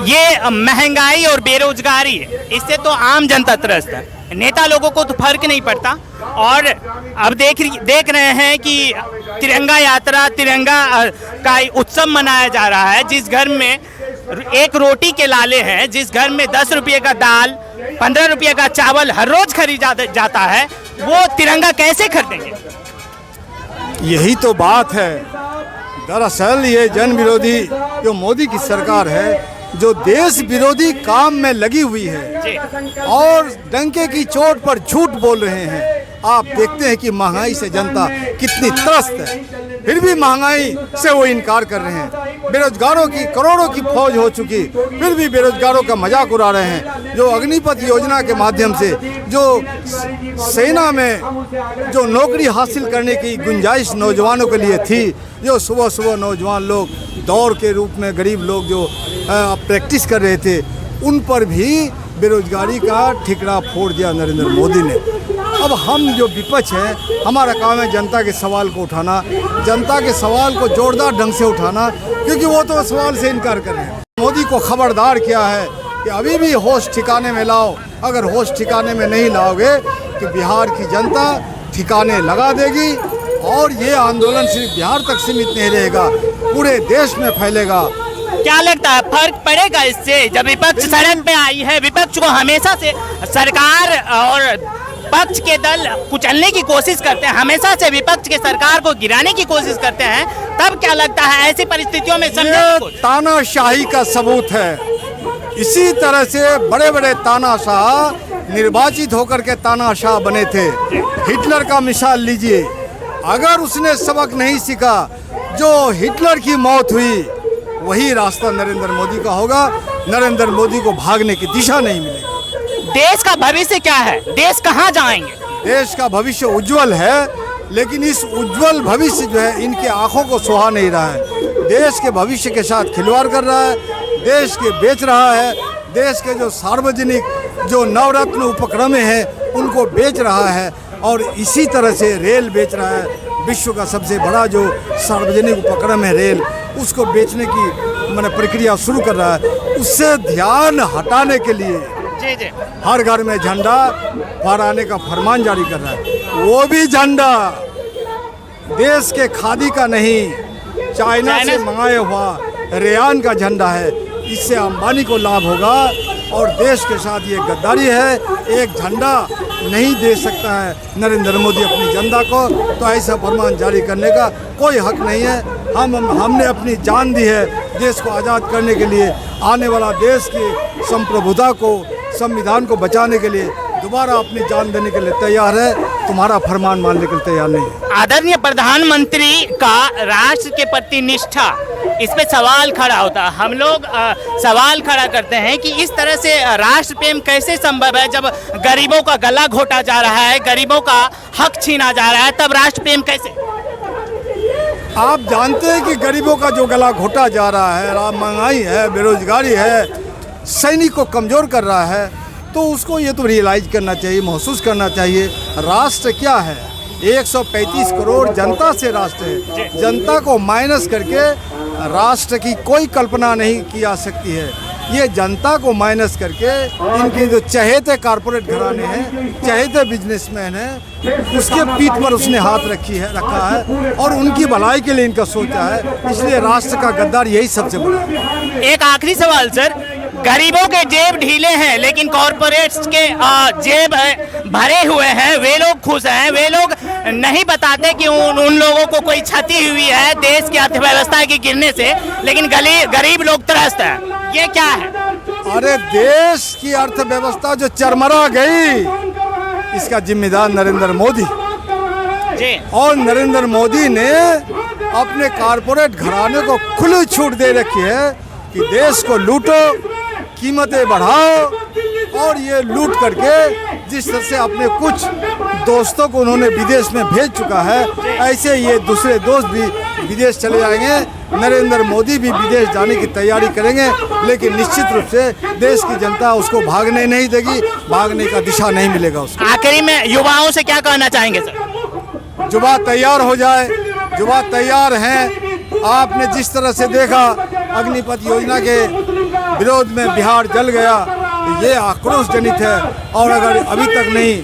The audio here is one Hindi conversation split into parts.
ये महंगाई और बेरोजगारी इससे तो आम जनता त्रस्त है, नेता लोगों को तो फर्क नहीं पड़ता। और अब देख रहे हैं कि तिरंगा यात्रा, तिरंगा का उत्सव मनाया जा रहा है। जिस घर में एक रोटी के लाले हैं, जिस घर में 10 रुपये का दाल, 15 रुपये का चावल हर रोज खरीदा जाता है, वो तिरंगा कैसे खरीदेंगे? यही तो बात है। दरअसल ये जन विरोधी जो मोदी की सरकार है, जो देश विरोधी काम में लगी हुई है और डंके की चोट पर झूठ बोल रहे हैं। आप देखते हैं कि महंगाई से जनता कितनी त्रस्त है, फिर भी महंगाई से वो इनकार कर रहे हैं। बेरोजगारों की करोड़ों की फौज हो चुकी, फिर भी बेरोजगारों का मजाक उड़ा रहे हैं। जो अग्निपथ योजना के माध्यम से जो सेना में जो नौकरी हासिल करने की गुंजाइश नौजवानों के लिए थी, जो सुबह सुबह नौजवान लोग दौड़ के रूप में गरीब लोग जो प्रैक्टिस कर रहे थे, उन पर भी बेरोजगारी का ठिकरा फोड़ दिया नरेंद्र मोदी ने। अब हम जो विपक्ष हैं, हमारा काम है जनता के सवाल को उठाना, जनता के सवाल को जोरदार ढंग से उठाना, क्योंकि वो तो सवाल से इनकार कर रहे हैं। मोदी को खबरदार किया है कि अभी भी होश ठिकाने में लाओ। अगर होश ठिकाने में नहीं लाओगे तो बिहार की जनता ठिकाने लगा देगी और ये आंदोलन सिर्फ बिहार तक सीमित नहीं रहेगा, पूरे देश में फैलेगा। क्या लगता है फर्क पड़ेगा इससे? जब विपक्ष सड़क पे आई है, विपक्ष को हमेशा से सरकार और पक्ष के दल कुचलने की कोशिश करते हैं, हमेशा से विपक्ष के सरकार को गिराने की कोशिश करते हैं, तब क्या लगता है ऐसी परिस्थितियों में ये तानाशाही का सबूत है। इसी तरह से बड़े बड़े तानाशाह निर्वाचित होकर के तानाशाह बने थे। हिटलर का मिसाल लीजिए, अगर उसने सबक नहीं सीखा, जो हिटलर की मौत हुई, वही रास्ता नरेंद्र मोदी का होगा। नरेंद्र मोदी को भागने की दिशा नहीं मिलेगी। देश का भविष्य क्या है? देश कहाँ जाएंगे? देश का भविष्य उज्जवल है, लेकिन इस उज्जवल भविष्य जो है इनके आंखों को सुहा नहीं रहा है। देश के भविष्य के साथ खिलवाड़ कर रहा है, देश के बेच रहा है, देश के जो सार्वजनिक जो नवरत्न उपक्रम हैं उनको बेच रहा है, और इसी तरह से रेल बेच रहा है। विश्व का सबसे बड़ा जो सार्वजनिक उपक्रम है रेल, उसको बेचने की प्रक्रिया शुरू कर रहा है। उससे ध्यान हटाने के लिए हर घर में झंडा फहराने का फरमान जारी कर रहा है। वो भी झंडा देश के खादी का नहीं, चाइना से मंगाया हुआ रेयान का झंडा है। इससे अंबानी को लाभ होगा और देश के साथ ये गद्दारी है। एक झंडा नहीं दे सकता है नरेंद्र मोदी अपनी जनता को, तो ऐसा फरमान जारी करने का कोई हक नहीं है। हमने अपनी जान दी है देश को आज़ाद करने के लिए। आने वाला देश की संप्रभुता को, संविधान को बचाने के लिए दोबारा अपनी जान देने के लिए तैयार है। तुम्हारा फरमान मानने के लिए तैयार नहीं है। आदरणीय प्रधानमंत्री का राष्ट्र के प्रति निष्ठा, इस पे सवाल खड़ा होता है। हम लोग सवाल खड़ा करते हैं कि इस तरह से राष्ट्र प्रेम कैसे संभव है? जब गरीबों का गला घोटा जा रहा है, गरीबों का हक छीना जा रहा है, तब राष्ट्र प्रेम कैसे? आप जानते हैं कि गरीबों का जो गला घोटा जा रहा है, महंगाई है, बेरोजगारी है, सैनिक को कमज़ोर कर रहा है, तो उसको ये तो रियलाइज करना चाहिए, महसूस करना चाहिए। राष्ट्र क्या है? 135 करोड़ जनता से राष्ट्र है। जनता को माइनस करके राष्ट्र की कोई कल्पना नहीं की जा सकती है। ये जनता को माइनस करके इनके जो चहेते कारपोरेट घराने हैं, चहेते बिजनेसमैन हैं, उसके पीठ पर उसने हाथ रखा है और उनकी भलाई के लिए इनका सोचा है। इसलिए राष्ट्र का गद्दार यही सबसे बड़ा है। एक आखिरी सवाल सर, गरीबों के जेब ढीले हैं लेकिन कॉरपोरेट्स के जेब भरे हुए हैं, वे लोग खुश हैं। वे लोग नहीं बताते कि उन लोगों को कोई क्षति हुई है देश की अर्थव्यवस्था के गिरने से, लेकिन गरीब लोग त्रस्त हैं। ये क्या है? अरे देश की अर्थव्यवस्था जो चरमरा गई, इसका जिम्मेदार नरेंद्र मोदी जी। और नरेंद्र मोदी ने अपने कारपोरेट घराने को खुली छूट दे रखी है कि देश को लूटो, कीमतें बढ़ाओ, और ये लूट करके जिस तरह से अपने कुछ दोस्तों को उन्होंने विदेश में भेज चुका है, ऐसे ये दूसरे दोस्त भी विदेश चले जाएंगे। नरेंद्र मोदी भी विदेश जाने की तैयारी करेंगे, लेकिन निश्चित रूप से देश की जनता उसको भागने नहीं देगी, भागने का दिशा नहीं मिलेगा उसको। आखिरी में युवाओं से क्या कहना चाहेंगे सर? युवा तैयार हो जाए, युवा तैयार हैं। आपने जिस तरह से देखा अग्निपथ योजना के विरोध में बिहार जल गया, ये आक्रोश जनित है। और अगर अभी तक नहीं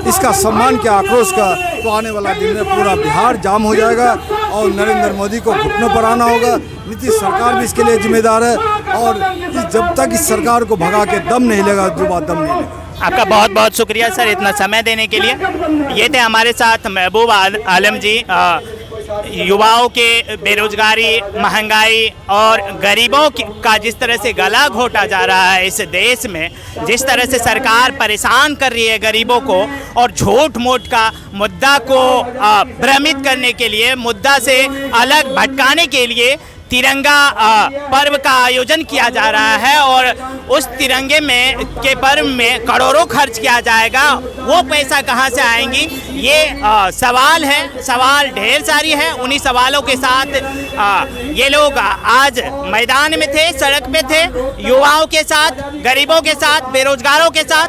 इसका सम्मान किया आक्रोश का, तो आने वाला दिन में पूरा बिहार जाम हो जाएगा और नरेंद्र मोदी को घुटनों पर आना होगा। नीतीश सरकार भी इसके लिए जिम्मेदार है और जब तक इस सरकार को भगा के दम नहीं लेगा, जुबा दम नहीं लेगा। आपका बहुत बहुत शुक्रिया सर इतना समय देने के लिए। ये थे हमारे साथ महबूब आलम जी। युवाओं के बेरोजगारी, महंगाई और गरीबों का जिस तरह से गला घोटा जा रहा है इस देश में, जिस तरह से सरकार परेशान कर रही है गरीबों को और झूठ मूठ का मुद्दा को भ्रमित करने के लिए, मुद्दा से अलग भटकाने के लिए तिरंगा पर्व का आयोजन किया जा रहा है और उस तिरंगे में के पर्व में करोड़ों खर्च किया जाएगा। वो पैसा कहाँ से आएंगी, ये सवाल है। सवाल ढेर सारी है। उन्हीं सवालों के साथ ये लोग आज मैदान में थे, सड़क पे थे, युवाओं के साथ, गरीबों के साथ, बेरोजगारों के साथ।